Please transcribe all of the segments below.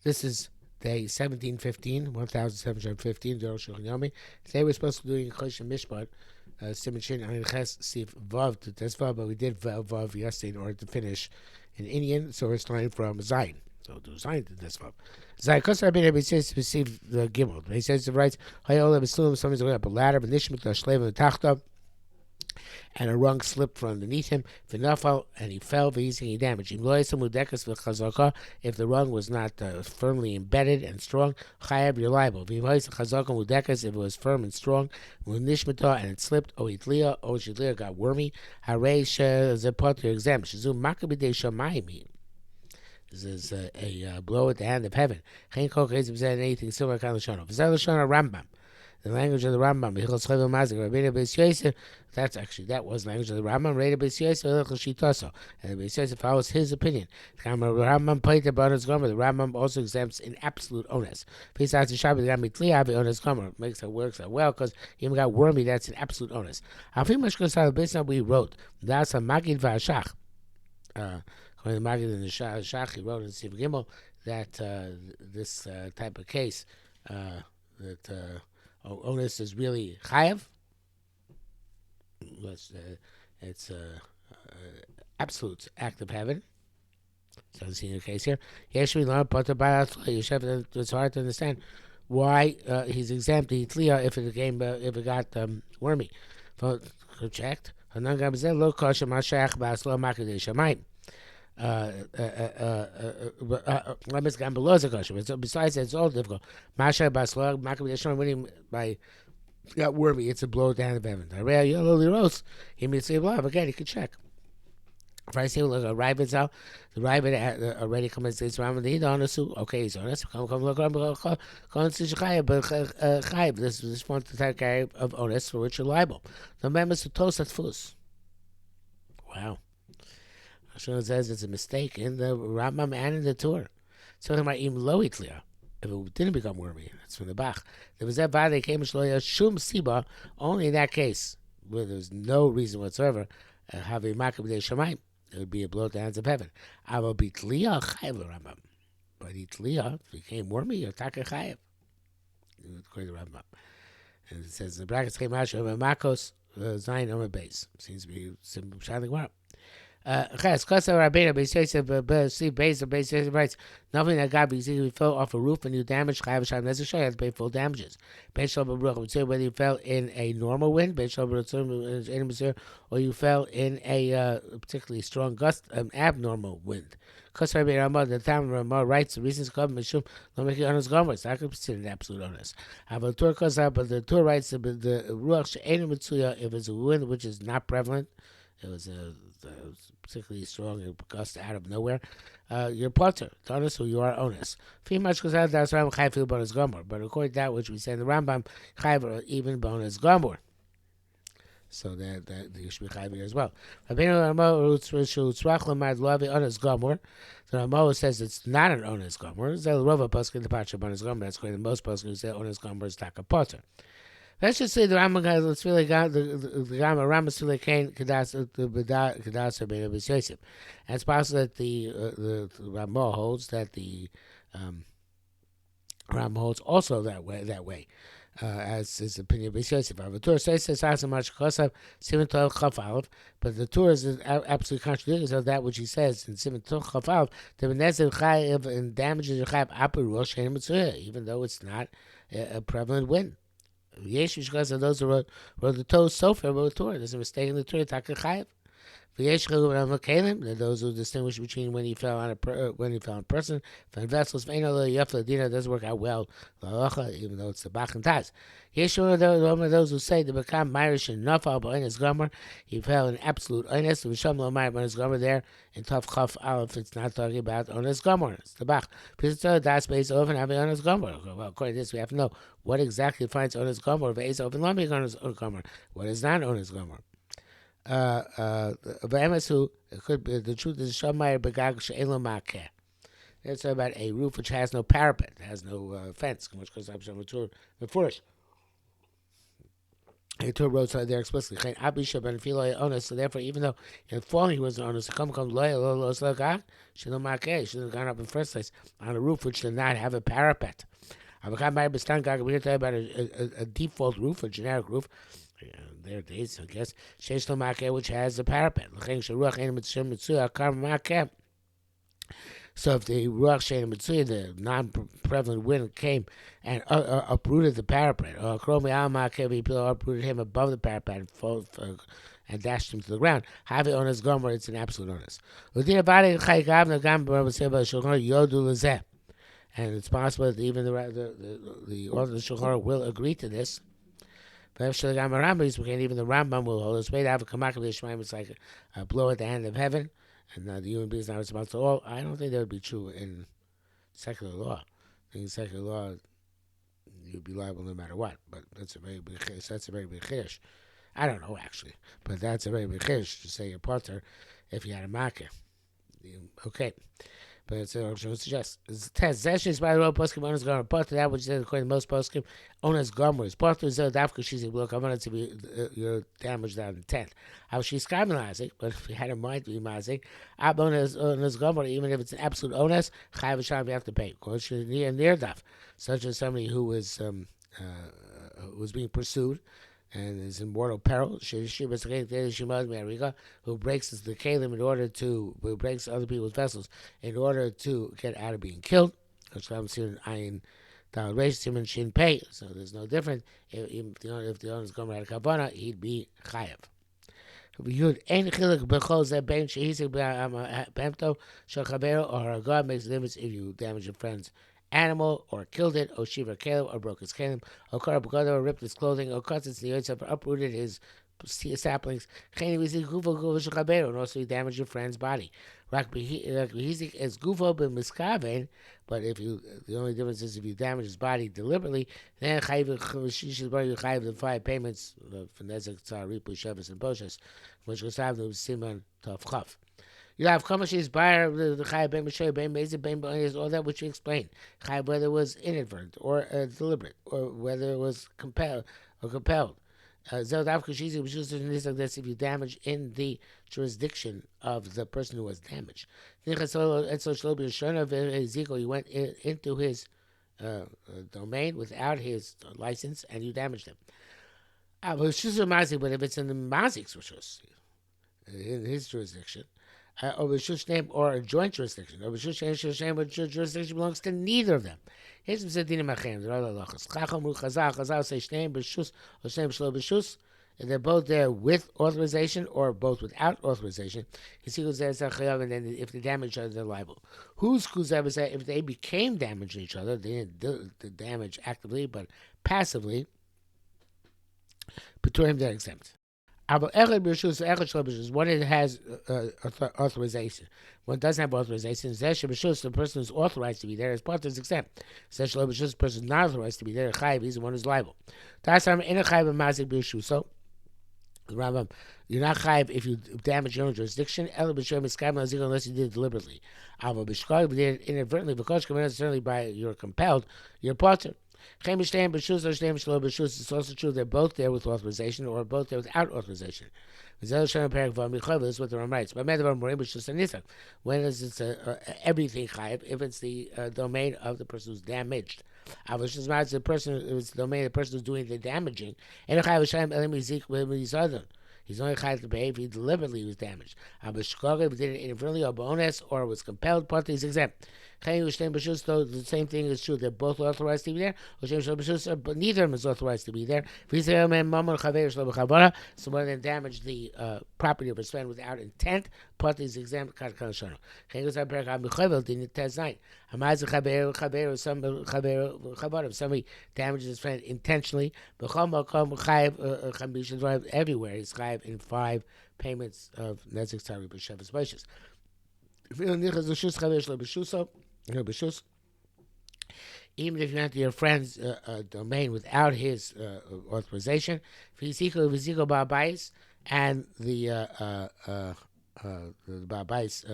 This is day 1715, Today we're supposed to do in Chosh Mishpat, Siman Shin Ayin Ches Sif Vav to Tesvav, but we did Vav yesterday in order to finish in Indian, so we're starting from Zayin. So do Zayin to Tesvav. Zayin Kos Rabbeinu B'Yisrael receive the Gimel. He says the rights. Hayola B'Sulam. Somebody's going up a ladder. B'Nishmat L'Shlev L'Tachta. And a rung slipped from underneath him, v'nafal, and he fell, he damaged him. If the rung was not firmly embedded and strong, chayav, you're liable. If it was firm and strong, nishmata, and it slipped, or shidliya got wormy, harei zepot, your exam. Shizum makabidei shamayim. This is a blow at the hand of heaven. Anything similar to Rambam. The language of the Rambam. That was language of the Rambam. And the Beis Yosef follows his opinion. The Rambam also exempts in absolute onus. Makes it works out well because he even got wormy. That's an absolute onus. Based on what he wrote, that's a Magid v'Ashach. According to Magid and the Shach, he wrote in Siv Gimel that this type of case that. Onus is really chayav. It's absolute act of heaven. So I'm seeing the case here. It's hard to understand why he's exempt if it got wormy. Checked. Besides, it's all difficult. Winning by got wormy, it's a blow down the heaven. Again, you can check. If I say look, a rabbit's out, the rabbit already comes to this round. Okay, he's honest. Come look, but chayiv. This one the type of honest for which you're liable. The members to toast at fus. Wow. Shulchan says it's a mistake in the Rambam and in the Torah. It's talking about im lo itlia. If it didn't become wormy, that's from the Bach. There was that vade came shum siba. Only in that case, where there's no reason whatsoever, have a makab de shamayim. It would be a blow at the hands of heaven. Avo bitlia chayev Rambam. But itlia became wormy. You're taka chayev. According to Rambam, and it says the brackets came out of makos zayin on base. Seems to be shining well. Nothing that God because he fell off a roof and you damaged Chayav Sham Nezashah, had to pay full damages. Would say whether you fell in a normal wind, or you fell in a particularly strong gust, abnormal wind. The time Ramah writes the reasons come Mishum Lomeki honest gomer. It's not considered absolute honest. But the Torah writes the Ruach She'enu Mitzuya if it's a wind which is not prevalent. It was a particularly strong gust out of nowhere. You're potter, honest, who you are honest. But according to that which we say in the Rambam, chayv even bonus gomor. So that you should be chayv here as well. The Rambam says it's not an honest gomor. That's according to most poskim who say honest gomor is taka potter. Let's just say the Rambam guys. Let's really got the Rambam really came Kedas Rabbeinu Beis Yosef. And it's possible that the Rambam holds that the Rambam holds also that way. As his opinion of Beis Yosef. The Torah says as much kosav Siman Tov Chaf Aleph, but the Torah is absolutely contradictory of that which he says in Siman Tov Chaf Aleph. The Benezer Chayiv and damages your Chayiv Aper Rosh Shein Mitzvah, even though it's not a prevalent wind. Yesh because of those who wrote the Torah Sofer wrote the Torah. There's a mistake in the Torah. Taka Chayiv. Those who distinguish between when he fell on a person. From vessels, doesn't work out well. Even though it's the Bach and Taz. Those who say to become Myrish and Nafal B'Oines Gomer, he fell in absolute Oines. V'Sham Lo Myrish B'Oines Gomer there in Tav Chaf Aleph. It's not talking about Oines Gomer. It's the Bach. Das Beis Oven have Oines Gomer. Well, according to this, we have to know what exactly defines Oines Gomer. Beis Oven Lo Oines Gomer. What is not Oines Gomer? It could be the truth is Shamayr Begag She'elo Makeh. It's about a roof which has no parapet, has no fence. And the Torah wrote there explicitly. So therefore, even though in falling he was an honest, come shouldn't have gone up in the first place on a roof which did not have a parapet. We're here talking about a default roof, a generic roof. There it is, I guess. Which has a parapet. So if the Ruach Shein Mitzuya, the non-prevalent wind, came and uprooted the parapet, or uprooted him above the parapet and dashed him to the ground, have it on his gomer, it's an absolute onus. And it's possible that even the author of the Shulchan Aruch will agree to this. Even the Rambam will hold us. It's like a blow at the hand of heaven, and the human being is not responsible at all. I don't think that would be true in secular law. In secular law, you'd be liable no matter what. But that's a very big chiddush. That's a very big chiddush. I don't know actually, but that's a very big chiddush to say a potter if you had a makkah. Okay. But it's suggest it's test. Zeshes by the road poskim owners going to part to that which is according to most poskim owners gomers. Part to the dafka she's a block. I want it to be your damage down in 10th. How she's communizing, but if you had a mind to be mazing, ab owners gomer, even if it's an absolute owners, chayav sham you have to pay. Because she's near daf, such as somebody who was being pursued and is in mortal peril. Who breaks the kalim in order to, who breaks other people's vessels in order to get out of being killed. So there's no difference. If the owner's going out of kavana, he'd be chayav. Or a God makes a difference if you damage a friend's animal, or killed it, or shiva kalim, or broke his kalim, or ripped his clothing, or cut his ears, or uprooted his saplings, and also he damaged your friend's body. But if you, the only difference is if you damage his body deliberately, then you chayiv the 5 payments for nezek, tzar, ripu, shevis, and boshes, which was have the siman tov chaf. You have kamashis buyer the chayav ben mishoy ben mezid ben is all that which you explained. Chayav whether it was inadvertent or deliberate, or whether it was compelled. If you damage in the jurisdiction of the person who was damaged. He went into his domain without his license and you damaged him. But if it's in the mazik's rishus, in his jurisdiction, or a joint jurisdiction, or jurisdiction belongs to neither of them. Here's some Sadinim Achim, the other lachas. Chazal say Shneim b'shus or Shneim shlo b'shus, and they're both there with authorization or both without authorization. And then if they damage each other, they're liable. Who's kuzav say if they became damaging each other, they didn't do the damage actively but passively, B'turim they're exempt. One it has authorization. One doesn't have authorization. The person who's authorized to be there, his part is exempt. The person is not authorized to be there, he's the one who's liable. So, Rambam, you're not chayiv if you damage your own jurisdiction, unless you did it deliberately. If you did it inadvertently, because necessarily by you're compelled, you're potter. It's also true they're both there with authorization or both there without authorization. This is what the Ram writes. When is it everything chayiv? If it's the domain of the person who's damaged. It's the domain of the person who's doing the damaging. He's only chayav to pay if he deliberately was damaged. If he did it inadvertently or bonus or was compelled, part is exempt. The same thing is true. They're both authorized to be there. But neither of them is authorized to be there. So one of them damaged the property of his friend without intent. Part is exempt. If somebody damages his friend intentionally, everywhere he's chayiv in 5 payments of nezek, tzar, ripu, shevis, boshes. Even if you enter your friend's domain without his authorization, if he's equal ba'abais and the ba'abais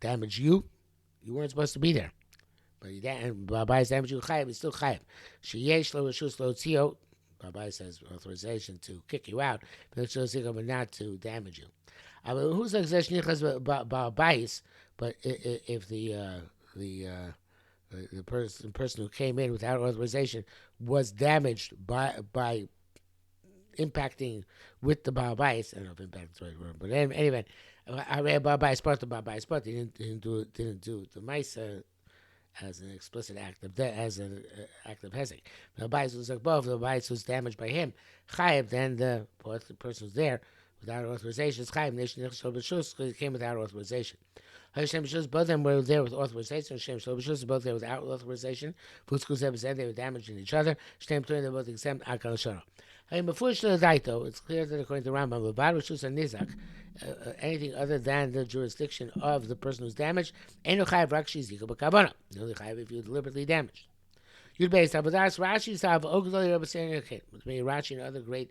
damage you weren't supposed to be there. But ba'abais damage you, chayiv is still chayiv. Sheyesh lo reshus lo tzio, Babais has authorization to kick you out, but not to damage you. Who's like Babais? But if the person who came in without authorization was damaged by impacting with the Babais, I don't know if impact is the right word, but anyway, I read Babais part of Babais part. He didn't do the mice. As an explicit act of as an act of hezek. The bias was like both. The bias was damaged by him. Chayiv, then the person was there without authorization. It's chayiv. Nation because he came without authorization. Hashem B'Shus, both of them were there with authorization. Hashem B'Shus, both there without authorization. Futzkus ever said they were damaging each other. Shem Turin, they both exempt Akal Shara. Before Daito, it's clear that according to Rambam, Levad Rishus and Nizak, anything other than the jurisdiction of the person who's damaged, ain't no chayiv rakshi zika b'kavana. The only chayiv if you deliberately damaged. You'd base Avodas Rashi Sav Ogdoli Rabbi Senior Kid. With me, Rashi and other great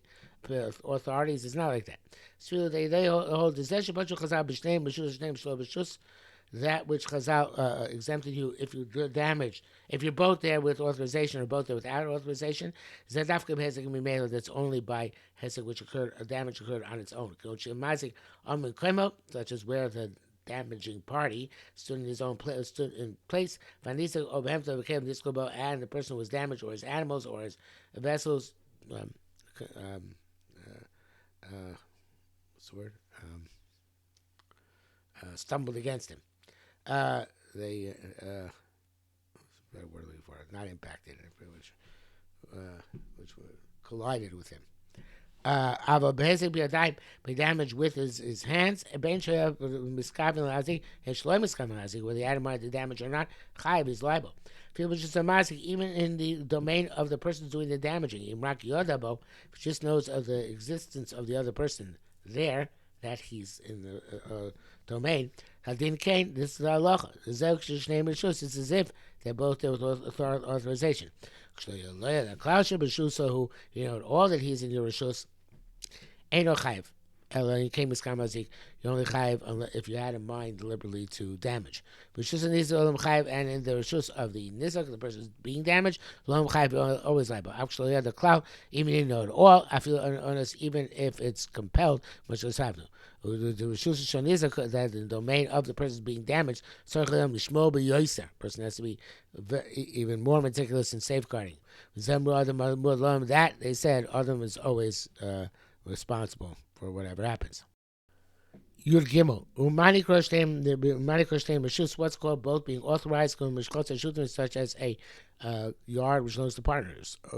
authorities, it's not like that. So they hold the Zesha Bachul Chazal B'Shneim B'Shus Shneim Shlo B'Shus. That which Chazal exempted you if you damaged, if you're both there with authorization or both there without authorization, Zedafkim Hezek can be made that's only by Hezek which occurred, a damage occurred on its own. Such as where the damaging party stood in his own place, stood in place, and the person was damaged, or his animals, or his vessels, what's the word? Stumbled against him. They better word looking for it, not impacted, which collided with him. Ava Behezek B'Yadayim, by damage with his hands, Ben Shaya Miskaven Lazik, and Shloim Miskaven Lazik, whether the item the damage or not, Chayiv is liable. Even in the domain of the person doing the damaging, Imrak Yodabo, just knows of the existence of the other person there, that he's in the domain. Hadin Kain, this is the halacha. It's as if they're both there with authorization. Who all that he's in your rishus, ain't no chayiv. You only chayiv if you had in mind deliberately to damage. Rishus and nizak chayiv, and in the rishus of the nizak, the person being damaged, lo chayiv always liable. Actually, the cloud, even if you know it all, I feel honest, even if it's compelled, much less have no. The rishus nizak, that in the domain of the person being damaged, person has to be even more meticulous in safeguarding. That they said, Adam is always responsible for whatever happens. Yud Gimel. Umani Kroshtem, the Umani Kroshtem Rishus, what's called both being authorized, such as a yard which belongs to partners. They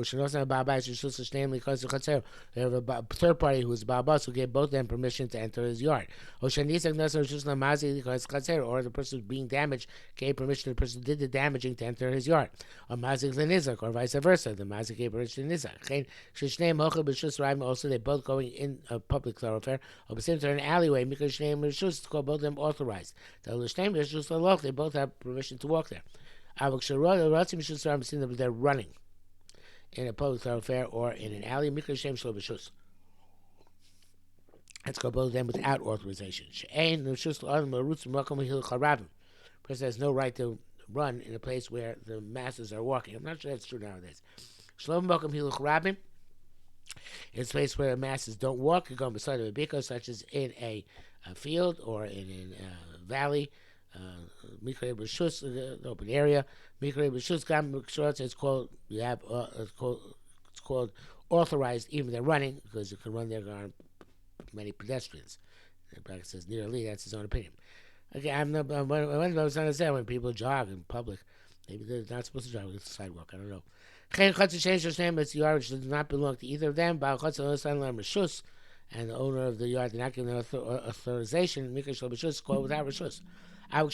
have a third party who is Babas who gave both them permission to enter his yard. Or the person being damaged gave permission to the person who did the damaging to enter his yard. Or Mazik Nizak, or vice versa. The Mazik gave permission to Nizak. Also, they're both going in a public thoroughfare. Or in an alleyway, because it's called both of them authorized. They both have permission to walk there. They're running in a public thoroughfare or in an alley. Let's go both of them without authorization. Person has no right to run in a place where the masses are walking. I'm not sure that's true nowadays. It's a place where the masses don't walk. You go beside of a biko, such as in a field or in a valley. Mikre B'Shus, the open area. Mikre B'Shus Gam Shorts. It's called. You have it's called authorized. Even they're running because you can run there on many pedestrians. The practice says nearly. That's his own opinion. Okay, I was trying to say when people jog in public, maybe they're not supposed to jog on the sidewalk. I don't know. It's a yard which does not belong to either of them. And the owner of the yard did not give them authorization. Mikre called without rishus. But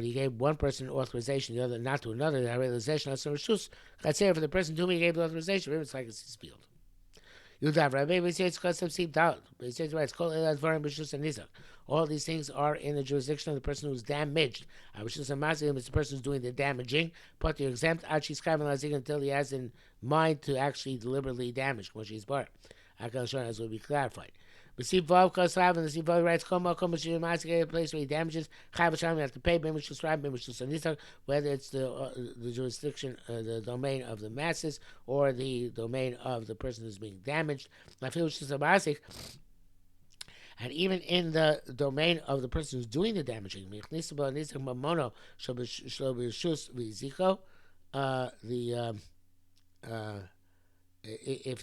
he gave one person authorization, the other not to another. The realization for the person to whom he gave the authorization, it's like it's his field. All these things are in the jurisdiction of the person who's damaged. It's the person who's doing the damaging, but you're exempt until he has in mind to actually deliberately damage, as will be clarified. But see, Vav Kosav and the see Vav writes Koma Koma Shimasik, a place where he damages. Chav Hashem, you have to pay. Ben Mishul Srab, Ben Mishul Sanisa, whether it's the jurisdiction, the domain of the masses, or the domain of the person who's being damaged. I feel Shimasik. And even in the domain of the person who's doing the damaging, if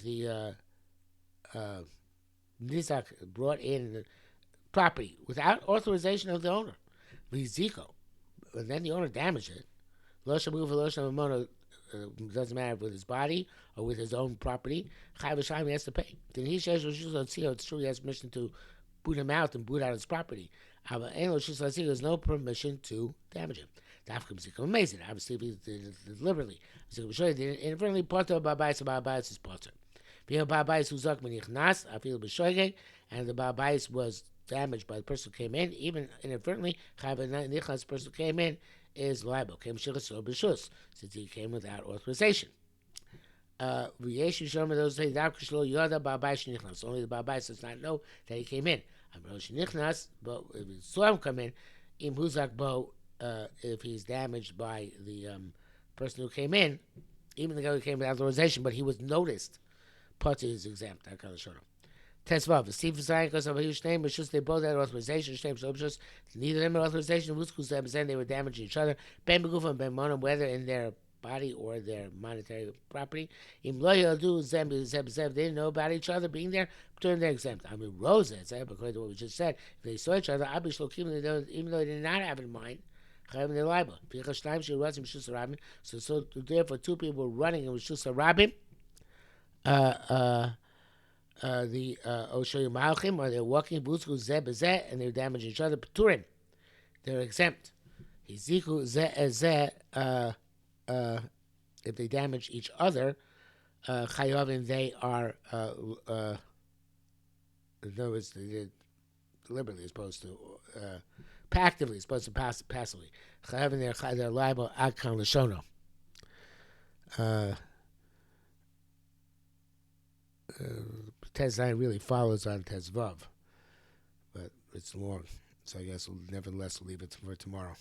the Nizak brought in property without authorization of the owner, Viziko, and then the owner damaged it, doesn't matter with his body or with his own property, he has to pay. Then he says, it's true, he has permission to boot him out and boot out his property. There's no permission to damage him. Amazing. Obviously, if he did it deliberately. Inadvertently, Potter Babais is Potter. And the Babais was damaged by the person who came in, even inadvertently, the person who came in is liable. Since he came without authorization. Only the Babais does not know that he came in. But if he saw him come in, if he's damaged by the person who came in, even the guy who came without authorization, but he was noticed, Potter is exempt. I kind of showed him. Tesvav, the Steve Zion, because of his name, but just they both had authorization, neither of them had authorization, they were damaging each other. Ben Beguf and Ben Monam, whether in their body or their monetary property. They didn't know about each other being there, but they're exempt. I mean, Rosa, according to what we just said, if they saw each other, even though they did not have it in mind, they're liable. So therefore, two people were running and Rishus Rabim, the Oshoyu Malchim, or they're walking, and they're damaging each other, Peturin, they're exempt. Hiziku if they damage each other, Chayovin, they are, in other words, they're deliberately supposed to, actively supposed to pass passively. Chayovin, they're liable, Akhan Lashono. Tez 9 really follows on Tez Vav, but it's long, so I guess we'll nevertheless leave it for tomorrow.